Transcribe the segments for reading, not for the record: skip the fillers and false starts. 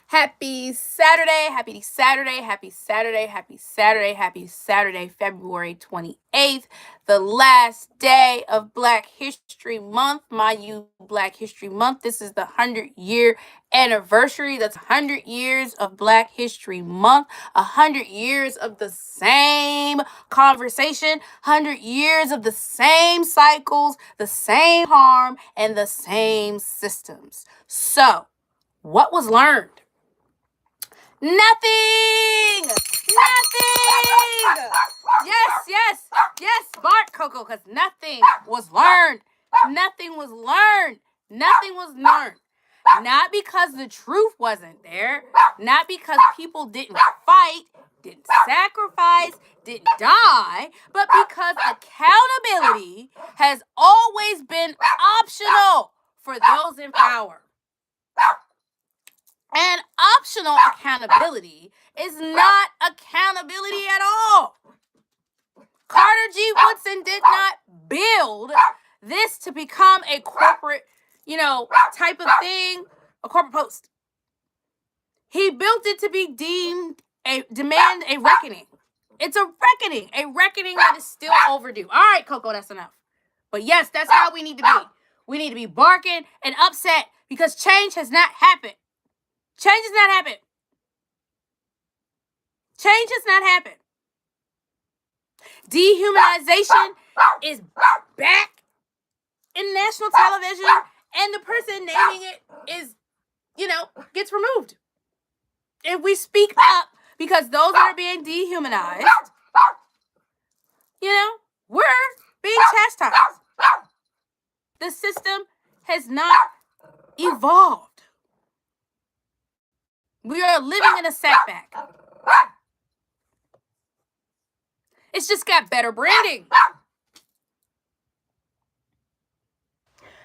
Happy Saturday, happy Saturday, happy Saturday, happy Saturday, happy Saturday, February 28th, the last day of Black History Month, my you Black History Month. This is the 100-year anniversary. That's 100 years of Black History Month, 100 years of the same conversation, 100 years of the same cycles, the same harm, and the same systems. So, what was learned? Nothing! Nothing! Yes, bark, Coco, because nothing was learned. Nothing was learned. Nothing was learned. Not because the truth wasn't there, not because people didn't fight, didn't sacrifice, didn't die, but because accountability has always been optional for those in power. And optional accountability is not accountability at all. Carter G. Woodson did not build this to become a corporate, type of thing, a corporate post. He built it to be demand a reckoning. It's a reckoning that is still overdue. All right, Coco, that's enough. But yes, that's how we need to be. We need to be barking and upset because change has not happened. Change has not happened. Change has not happened. Dehumanization is back in national television, and the person naming it is, gets removed. If we speak up because those that are being dehumanized, we're being chastised. The system has not evolved. We are living in a setback. It's just got better branding.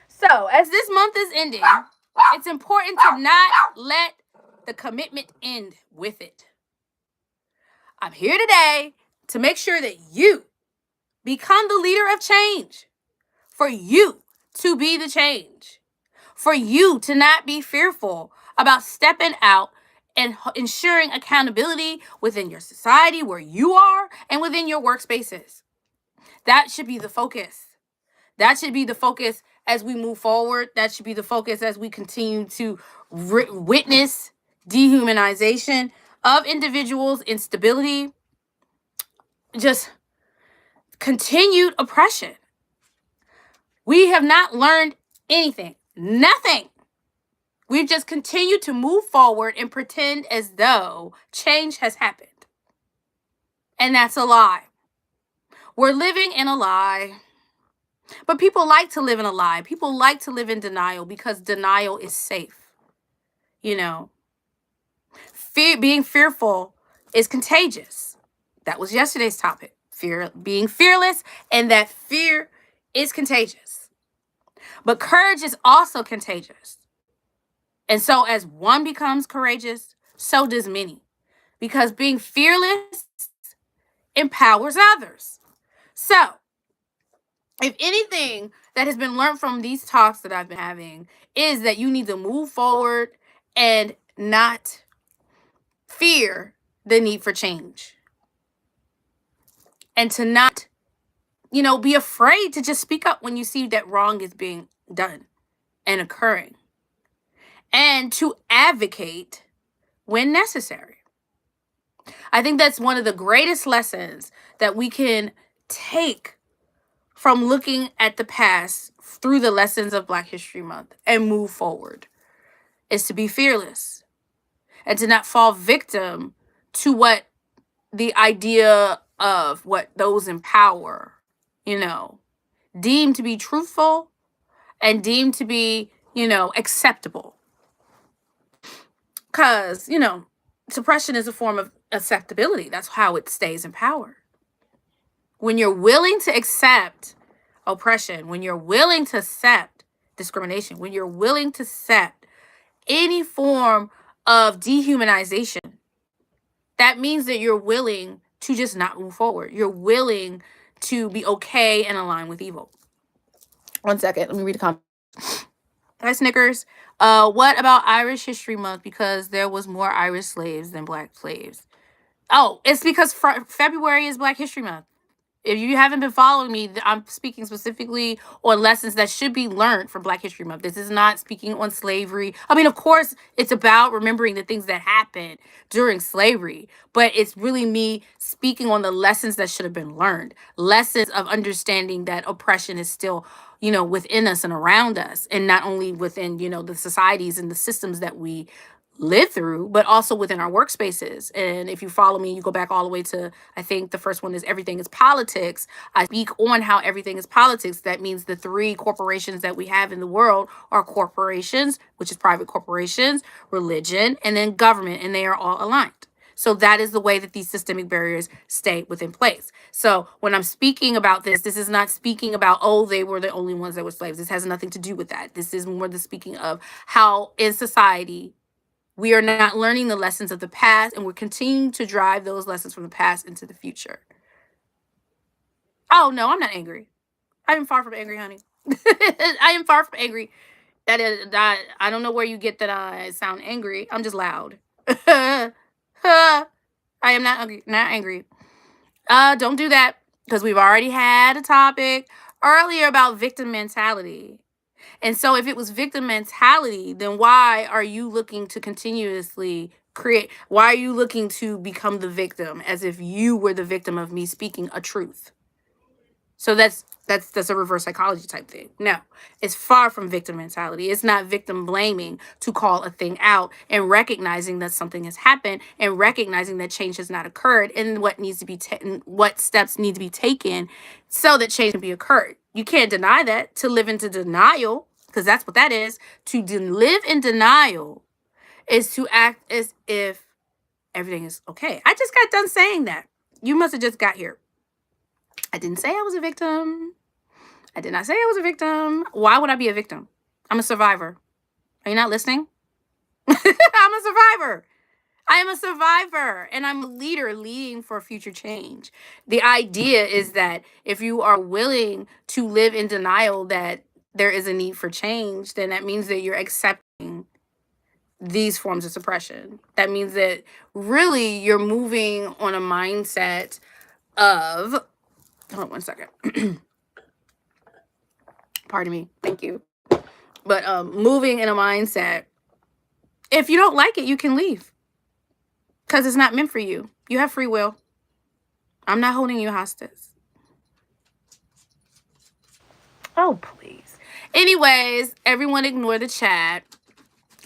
So, as this month is ending, it's important to not let the commitment end with it. I'm here today to make sure that you become the leader of change. For you to be the change. For you to not be fearful about stepping out and ensuring accountability within your society where you are and within your workspaces. That should be the focus. That should be the focus as we move forward. That should be the focus as we continue to witness dehumanization of individuals, instability, just continued oppression. We have not learned anything. Nothing. We've just continued to move forward and pretend as though change has happened. And that's a lie. We're living in a lie. But people like to live in a lie. People like to live in denial because denial is safe. Being fearful is contagious. That was yesterday's topic. Being fearless, and that fear is contagious. But courage is also contagious. And so as one becomes courageous, so does many. Because being fearless empowers others. So, if anything that has been learned from these talks that I've been having is that you need to move forward and not fear the need for change. And to not, be afraid to just speak up when you see that wrong is being done and occurring. And to advocate when necessary. I think that's one of the greatest lessons that we can take from looking at the past through the lessons of Black History Month and move forward, is to be fearless and to not fall victim to what the idea of what those in power, deem to be truthful and deem to be, acceptable. Because, suppression is a form of acceptability. That's how it stays in power. When you're willing to accept oppression, when you're willing to accept discrimination, when you're willing to accept any form of dehumanization, that means that you're willing to just not move forward. You're willing to be okay and align with evil. 1 second, let me read the comments. Hi, Snickers. What about Irish History Month? Because there was more Irish slaves than black slaves. Oh, it's because February is Black History Month. If you haven't been following me, I'm speaking specifically on lessons that should be learned from Black History Month. This is not speaking on slavery. I mean, of course, it's about remembering the things that happened during slavery, but it's really me speaking on the lessons that should have been learned. Lessons of understanding that oppression is still, within us and around us, and not only within, the societies and the systems that we live through, but also within our workspaces. And if you follow me, you go back all the way to, I think the first one is Everything is Politics. I speak on how everything is politics. That means the three corporations that we have in the world are corporations, which is private corporations, religion, and then government, and they are all aligned. So that is the way that these systemic barriers stay within place. So when I'm speaking about this is not speaking about, oh, they were the only ones that were slaves. This has nothing to do with that. This is more the speaking of how in society we are not learning the lessons of the past, and we're continuing to drive those lessons from the past into the future. Oh, no, I'm not angry. I am far from angry, honey. I am far from angry. That is that. I don't know where you get that I sound angry. I'm just loud. I am not angry. Not angry. Don't do that, because we've already had a topic earlier about victim mentality. And so if it was victim mentality, then why are you looking to continuously create? Why are you looking to become the victim as if you were the victim of me speaking a truth? So that's a reverse psychology type thing. No, it's far from victim mentality. It's not victim blaming to call a thing out and recognizing that something has happened and recognizing that change has not occurred and what needs to be what steps need to be taken so that change can be occurred. You can't deny that. To live into denial, because that's what that is. To live in denial is to act as if everything is okay. I just got done saying that. You must have just got here. I didn't say I was a victim. I did not say I was a victim. Why would I be a victim? I'm a survivor. Are you not listening? I'm a survivor. I am a survivor, and I'm a leader leading for future change. The idea is that if you are willing to live in denial that there is a need for change, then that means that you're accepting these forms of suppression. That means that really you're moving on a mindset of, hold on one second. Pardon me. Thank you. But moving in a mindset, if you don't like it, you can leave. Because it's not meant for you. You have free will. I'm not holding you hostage. Oh, please. Anyways, everyone ignore the chat.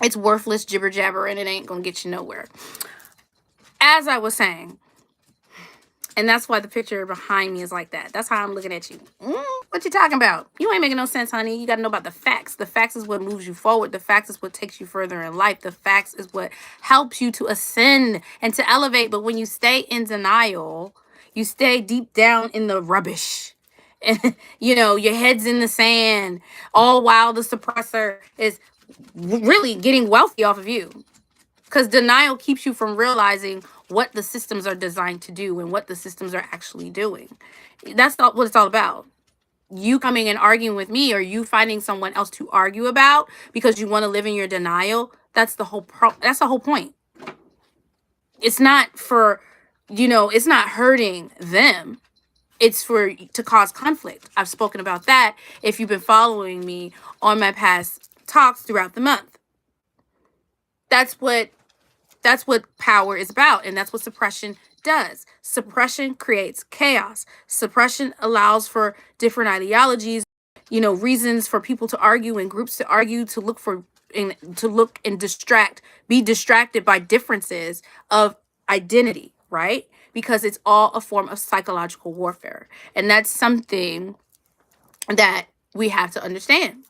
It's worthless jibber jabber and it ain't going to get you nowhere. As I was saying, and that's why the picture behind me is like that. That's how I'm looking at you. What you talking about? You ain't making no sense, honey. You got to know about the facts. The facts is what moves you forward. The facts is what takes you further in life. The facts is what helps you to ascend and to elevate. But when you stay in denial, you stay deep down in the rubbish. And, your head's in the sand, all while the suppressor is really getting wealthy off of you. Because denial keeps you from realizing what the systems are designed to do and what the systems are actually doing. That's not what it's all about. You coming and arguing with me, or you finding someone else to argue about because you want to live in your denial. That's the whole that's the whole point. It's not for, it's not hurting them. It's to cause conflict. I've spoken about that if you've been following me on my past talks throughout the month. That's what power is about, and that's what suppression does. Suppression creates chaos. Suppression allows for different ideologies, reasons for people to argue and groups to argue, to look and be distracted by differences of identity, right? Because it's all a form of psychological warfare. And that's something that we have to understand.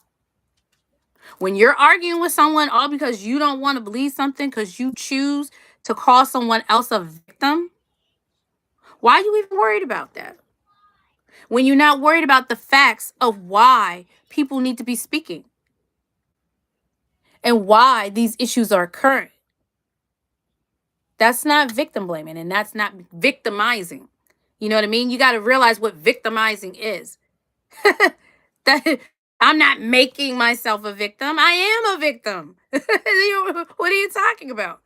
When you're arguing with someone all because you don't want to believe something, because you choose to call someone else a victim, why are you even worried about that? When you're not worried about the facts of why people need to be speaking and why these issues are occurring. That's not victim blaming, and that's not victimizing. You know what I mean? You got to realize what victimizing is. that I'm not making myself a victim. I am a victim. What are you talking about?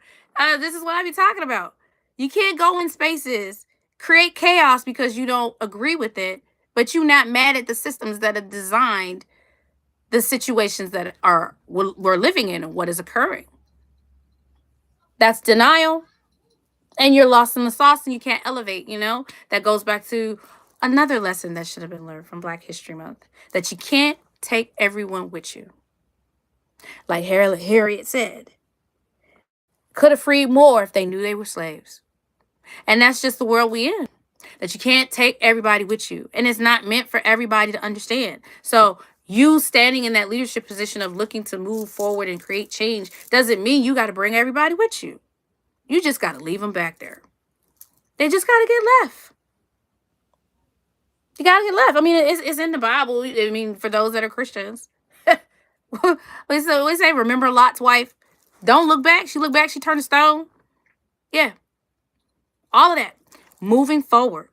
This is what I be talking about. You can't go in spaces, create chaos because you don't agree with it, but you're not mad at the systems that have designed the situations that are we're living in and what is occurring. That's denial, and you're lost in the sauce and you can't elevate. That goes back to another lesson that should have been learned from Black History Month, that you can't take everyone with you. Like Harriet said, could have freed more if they knew they were slaves. And that's just the world we in. That you can't take everybody with you. And it's not meant for everybody to understand. So you standing in that leadership position of looking to move forward and create change doesn't mean you got to bring everybody with you. You just got to leave them back there. They just got to get left. You got to get left. I mean, it's in the Bible. I mean, for those that are Christians. we say, remember Lot's wife? Don't look back. She looked back. She turned to stone. Yeah. All of that. Moving forward.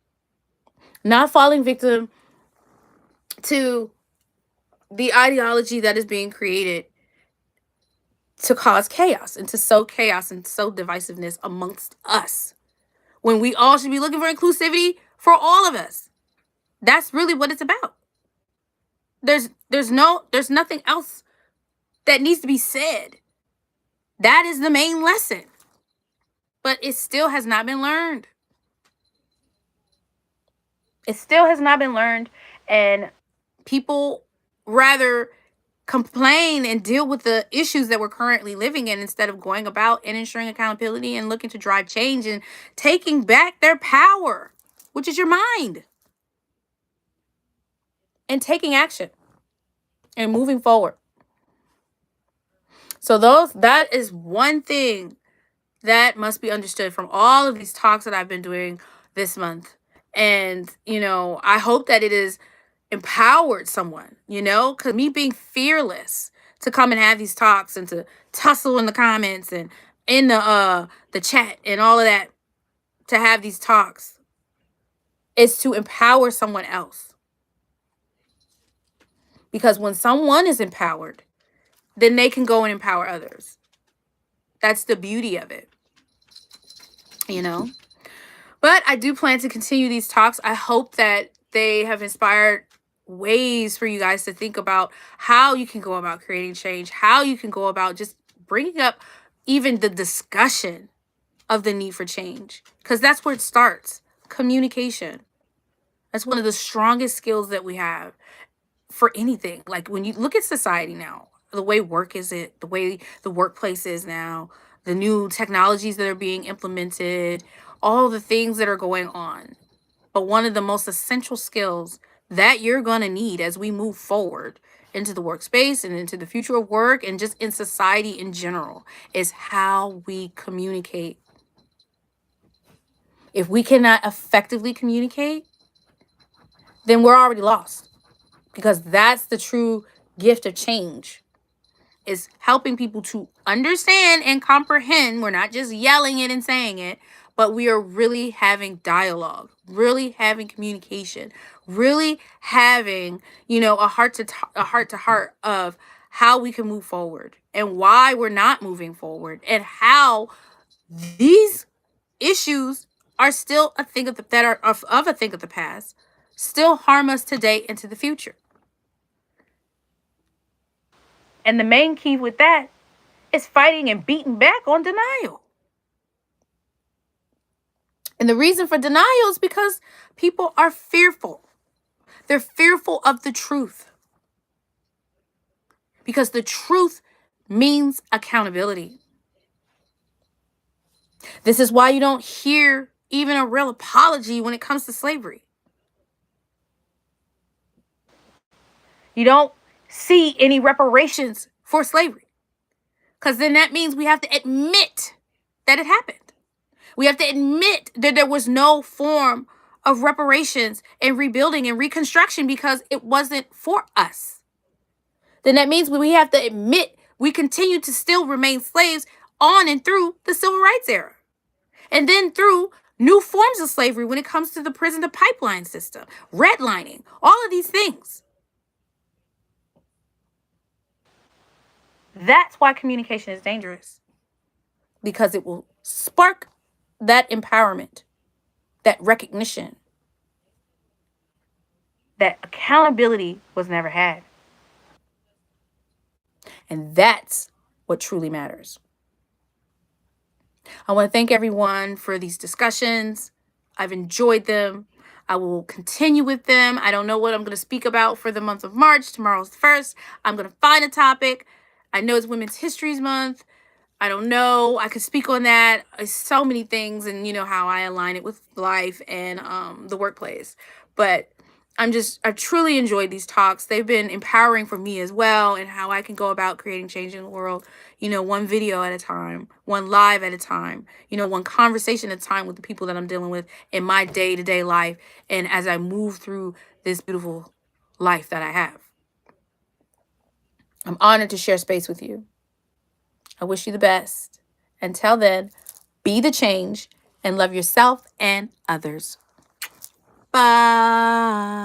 Not falling victim to the ideology that is being created to cause chaos and to sow chaos and sow divisiveness amongst us. When we all should be looking for inclusivity for all of us. That's really what it's about. There's nothing else that needs to be said. That is the main lesson. But it still has not been learned. It still has not been learned. And people rather complain and deal with the issues that we're currently living in instead of going about and ensuring accountability and looking to drive change and taking back their power, which is your mind, and taking action and moving forward. So that is one thing that must be understood from all of these talks that I've been doing this month. And, I hope that it has empowered someone, because me being fearless to come and have these talks and to tussle in the comments and in the chat and all of that, to have these talks is to empower someone else. Because when someone is empowered, then they can go and empower others. That's the beauty of it, But I do plan to continue these talks. I hope that they have inspired ways for you guys to think about how you can go about creating change, how you can go about just bringing up even the discussion of the need for change. Because that's where it starts. Communication. That's one of the strongest skills that we have for anything. Like when you look at society now, the way work is the way the workplace is now, the new technologies that are being implemented, all the things that are going on. But one of the most essential skills that you're going to need as we move forward into the workspace and into the future of work and just in society in general is how we communicate. If we cannot effectively communicate, then we're already lost, because that's the true gift of change, is helping people to understand and comprehend. We're not just yelling it and saying it, but we are really having dialogue, really having communication, really having, a heart to heart of how we can move forward and why we're not moving forward and how these issues are still a thing of the past, still harm us today into the future. And the main key with that is fighting and beating back on denial. And the reason for denial is because people are fearful. They're fearful of the truth. Because the truth means accountability. This is why you don't hear even a real apology when it comes to slavery. You don't see any reparations for slavery. Because then that means we have to admit that it happened. We have to admit that there was no form of reparations and rebuilding and reconstruction because it wasn't for us. Then that means we have to admit we continue to still remain slaves on and through the civil rights era. And then through new forms of slavery when it comes to the prison to pipeline system, redlining, all of these things. That's why communication is dangerous, because it will spark that empowerment, that recognition, that accountability was never had. And that's what truly matters. I want to thank everyone for these discussions. I've enjoyed them. I will continue with them. I don't know what I'm going to speak about for the month of March. Tomorrow's the 1st. I'm going to find a topic. I know it's Women's History Month. I don't know. I could speak on that. It's so many things, and you know how I align it with life and the workplace. But I've truly enjoyed these talks. They've been empowering for me as well, and how I can go about creating change in the world, one video at a time, one live at a time, one conversation at a time with the people that I'm dealing with in my day-to-day life, and as I move through this beautiful life that I have. I'm honored to share space with you. I wish you the best. Until then, be the change and love yourself and others. Bye.